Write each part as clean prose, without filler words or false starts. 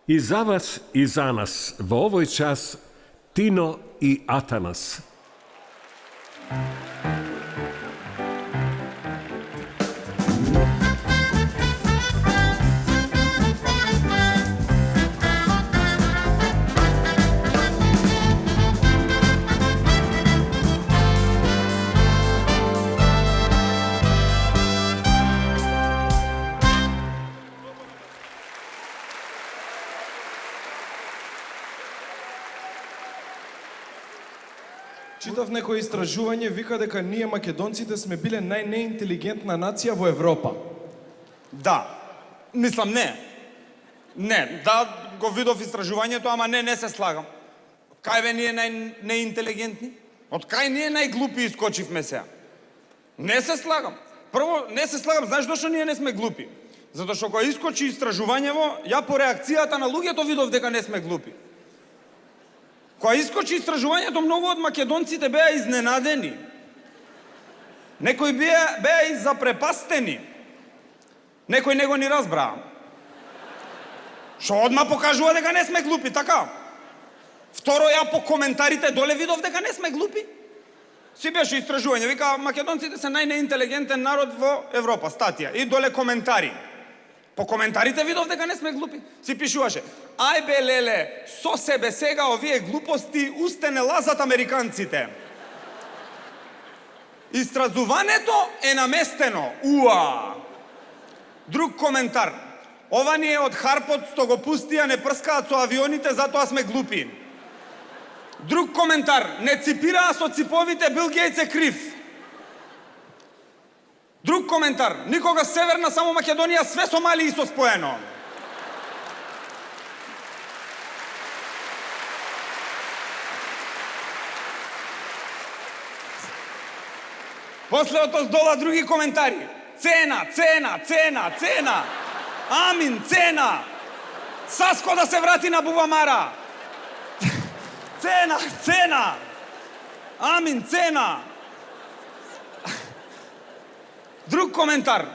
И за вас и за нас во овој час Тино и Атанас. Читав некој истражување, вика дека ние македонците сме биле најнеинтелигентна нација во Европа. Да. Мислам, не. Не, да, го видов истражувањето, ама не се слагам. Кај бе ние неинтелигентни? Од кај ние најглупи искочивме сега? Не се слагам. Прво, не се слагам, знаеш зашто ние не сме глупи? Затоа што кога искочи истражувањево, ја по реакцијата на луѓето видов дека не сме глупи. Кога искочи истражувањето, многу од македонците беа изненадени. Некои беа и запрепастени. Некои не го ни разбраа. Што одма покажува дека не сме глупи, така? Второ, ја по коментарите доле видов дека не сме глупи. Си беше истражување, вика македонците се најнеинтелигентен народ во Европа, статија. И доле коментари. По коментарите видов дека не сме глупи. Си пишуваше: ај бе леле, со себе сега овие глупости усте не лазат американците. Истразувањето е наместено. Уа! Друг коментар: ова ни е од Харпот што го пустија, не прскаат со авионите, затоа сме глупи. Друг коментар: не ципираа со циповите, Бил Гейтс е крив. Друг коментар: никога Северна, само Македонија, све со мали и со споено. После од дола други коментари: цена, цена, цена, цена. Амин, цена. Саско да се врати на Бубамара. Цена, цена. Амин, цена. Друг коментар: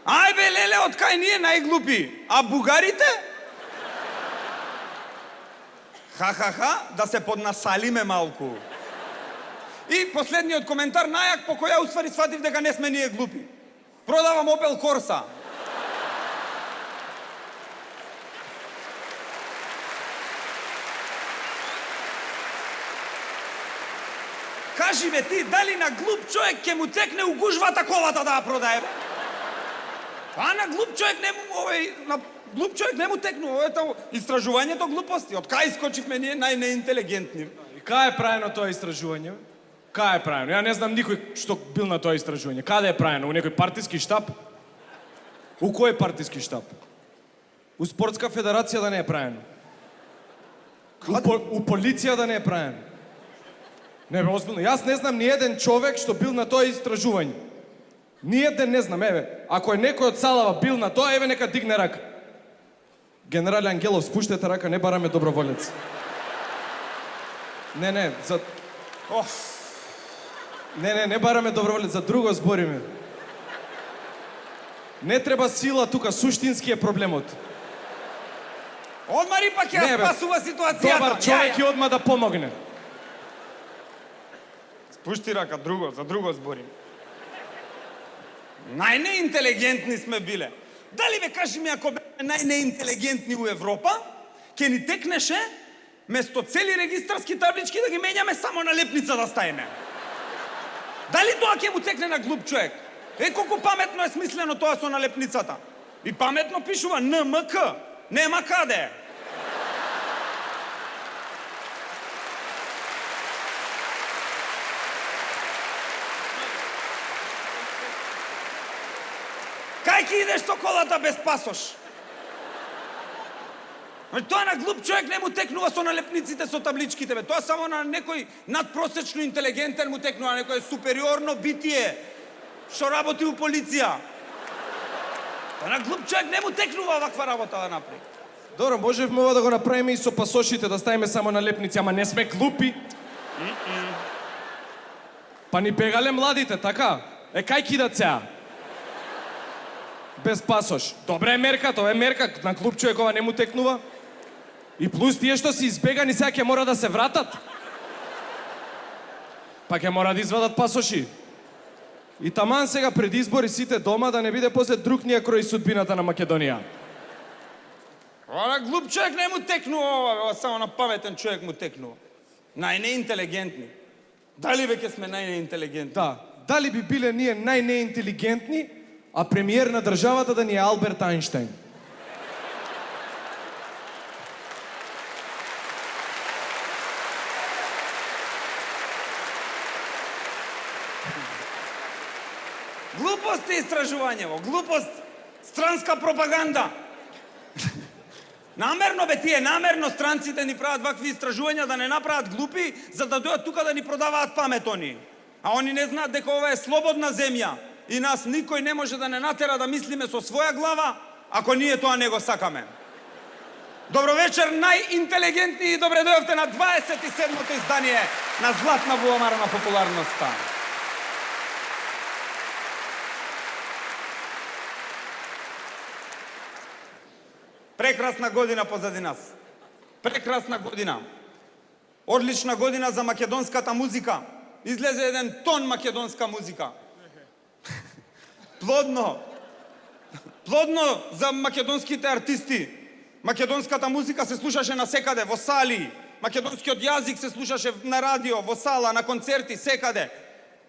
ај бе леле, од кај ние најглупи, а бугарите? Ха, да се поднасалиме малку. И последниот коментар, најак, по која уствари сватив дека не сме ние глупи. Продавам Opel Corsa. Кажи бе ти, дали на глуп човек ќе му текне у гужвата колата да ја продае? А на глуп човек не му, глуп човек не му текну, ето истражувањето глупости. Од кај искочивме ние најнеинтелигентни? И кај е правено тоа истражување? Кај е правено? Ја не знам никој што бил на тоа истражување. Каде е правено? У некој партиски штаб? У кој партиски штаб? У спортска федерација да не е правено? У полиција да не е правено? Не бе, озбилно. Јас не знам ни еден човек што бил на тоа истражување. Ни еден не знам, еве. Ако е некој од Салава бил на тоа, еве нека дигне рака. Генерале Ангелов, спуштете рака, не бараме доброволец. Не, за... Не бараме доброволец, за друго збориме. Не треба сила тука, суштински е проблемот. Одма пак ја спасува ситуацијата. Добар човек и одма да помогне. Пушти рака, за друго зборим. Најнеинтелигентни сме биле. Дали бе, кажи ми, ако бе најнеинтелигентни у Европа, ќе ни текнеше место цели регистарски таблички да ги менјаме само на лепница да стаеме. Дали тоа ќе му текне на глуп човек? Колку паметно е смислено тоа со налепницата. И паметно пишува НМК, нема каде. Кај ќе идеш со колата без пасош? Тоа на глуп човек не му текнува со налепниците, со табличките, бе. Тоа само на некој надпросечно интелигентен му текнува, на некој супериорно битие, што работи у полиција. Тоа на глуп човек не му текнува ваква работа да направи. Добро, можевме ова да го направиме и со пасошите, да ставиме само налепници, ама не сме глупи. Па ни бегале младите, така? Кај кидат сега? Без пасош. Добре е мерка, тоа е мерка, на клуб човек ова не му текнува. И плюс тие што се избегани сега ќе мора да се вратат. Па ќе мора да извадат пасоши. И таман сега пред избори сите дома да не биде после друг ние крој судбината на Македонија. Ова глуп човек не му текнува, ова само на паметен човек му текнува. Најнеинтелигентни. Дали веќе сме најнеинтелигентни? Да, дали би биле ние најнеинтелигентни, а премиер на државата да ни е Алберт Ајнштајн? Глупост е истражувањево, глупост, странска пропаганда. Намерно бе тие, намерно странците ни прават вакви истражувања да не направат глупи, за да дојдат тука да ни продаваат памет они. А они не знаат дека ова е слободна земја и нас никој не може да не натера да мислиме со своја глава, ако ние тоа не го сакаме. Добро вечер, најинтелигентни, и добре дојавте на 27-то издание на Златна буамара на популарноста. Прекрасна година позади нас. Прекрасна година. Одлична година за македонската музика. Излезе еден тон македонска музика. Плодно. Плодно за македонските артисти. Македонската музика се слушаше насекаде, во сали. Македонскиот јазик се слушаше на радио, во сала, на концерти, секаде.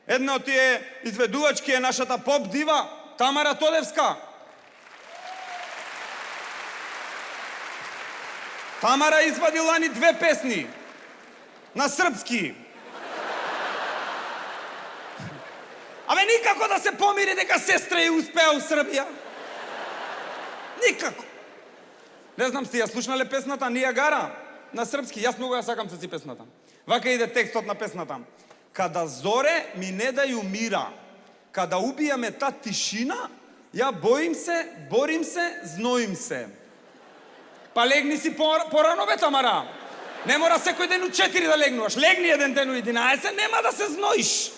Една од тие изведувачки е нашата поп дива Тамара Тодевска. Тамара извадила ни 2 песни на српски. Абе никако да се помири дека сестра ја успеа у Србија. Никако. Не знам сте ја слушнале песната Нијагара на српски. Јас многу ја сакам се си песната. Вака иде текстот на песната. Када зоре ми не дају мира, када убијаме та тишина, ја боим се, борим се, зноим се. Па легни си порано, бе, Тамара. Не мора секој ден у 4 да легнуваш. Легни еден ден у 11, нема да се зноиш.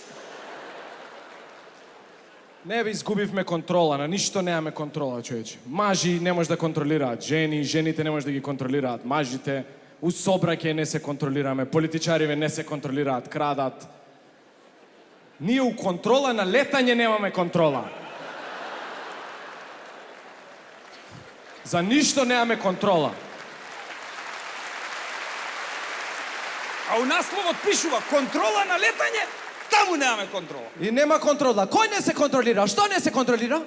Не бе, изгубивме контрола, на ништо немаме контрола, човече. Мажи не може да контролираат жени, жените не може да ги контролираат мажите, у собраќај не се контролираме, политичариве не се контролираат, крадат. Ние у контрола на летање немаме контрола. За ништо немаме контрола. А у насловот пишува контрола на летање, таму немаме контрола. И нема контрола. Кој не се контролира? Што не се контролира?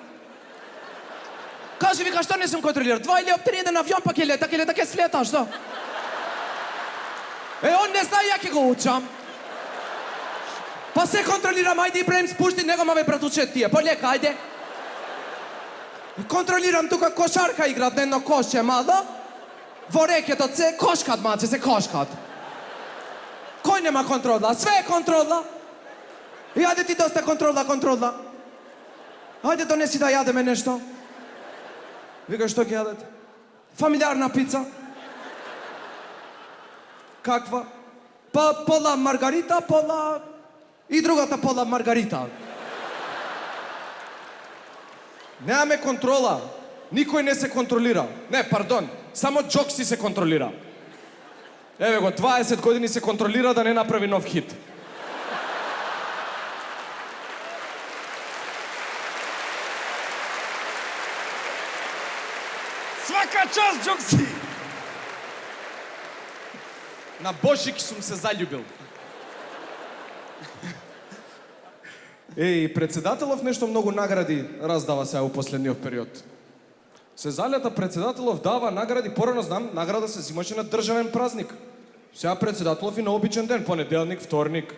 Кажи, вика, што не сум контролира? 2 или 3 авион па ќе лета, ќе слета, што? Он не знае, ја ќе го учам. Па се контролирам, ајде Ибраим спушти, него ме братуче тие. Полека, ајде. Контролирам тука кошарка играт на едно кошче мало. Во рекето се кошкат, маце, се кошкат. Кој нема контрола? Све е контрола. И ајде ти доста контрола. Ајде донеси да јадеме нешто. Вика, што ќе јадете? Фамилиарна пица. Каква? Па пола маргарита, пола... И другата пола маргарита. Немаме контрола. Никој не се контролира. Не, пардон. Само Джокси се контролира. Еве го, 20 години се контролира да не направи нов хит. Свака част, Джокси! На Бошик сум се заљубил. Председателов нешто многу награди раздава сега у последниот период. Се залета председателов дава награди, порано знам, награда се зимаше на државен празник. Сега председателов и на обичен ден, понеделник, вторник.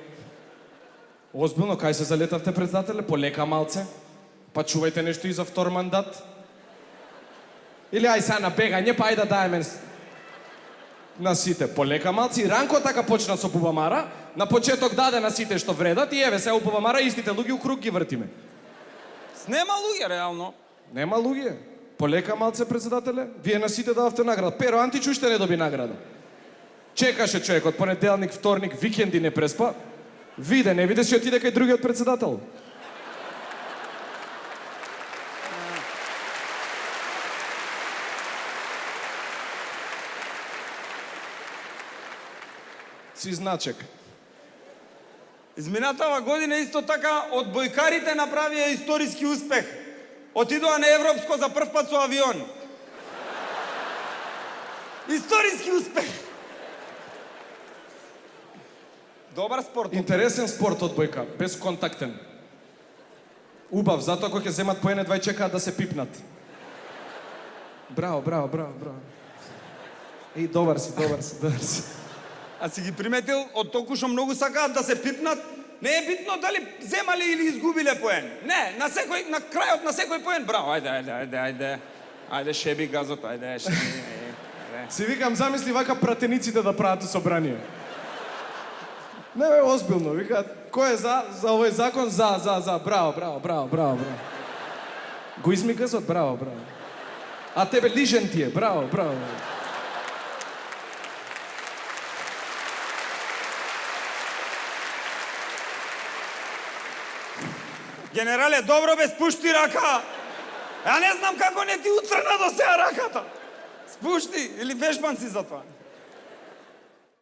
Озбилно, кај се залетавте председателе? Полека малце. Па чувајте нешто и за втор мандат. Или ај сега на бегање, па ај да даеме на сите. Полека малци. И Ранко така почна со Бубамара. На почеток даде на сите што вредат и еве сега у Бубамара истите луѓе у круг ги вртиме. Нема луѓе, реално. Нема луѓе. Полека малце, председателе. Вие на сите дававте награда. Перо Антич уште не доби награда. Чекаше човекот, понеделник, вторник, викенди не преспа. Виде, не виде, си отиде кај другиот председател. Си значек. Изминатава година исто така одбојкарите направија историски успех. Отидоа на европско за прв пат со авион. Историски успех. Добар спорт. Интересен спорт одбојка, безконтактен. Убав, затоа кога ќе земат по едне, два и чекаат да се пипнат. Браво, браво, браво, браво. Еј, добар си, добар си, добар си. А си ги приметил, од толку што многу сакаат да се пипнат, не е битно дали земале или изгубиле поен. Не, на секој, на крајот на секој поен, браво, ајде. Ајде, шеби газот, ајде, шеби. Ајде. Си викам, замисли вака пратениците да прават собрание. Не бе, озбилно, викаат, кој е за овој закон? За, браво. Го изми газот, браво. А тебе лижен ти е, браво. Генерале, добро бе, спушти рака. Ја не знам како не ти утрна до сега раката. Спушти, или вежбан си за тоа.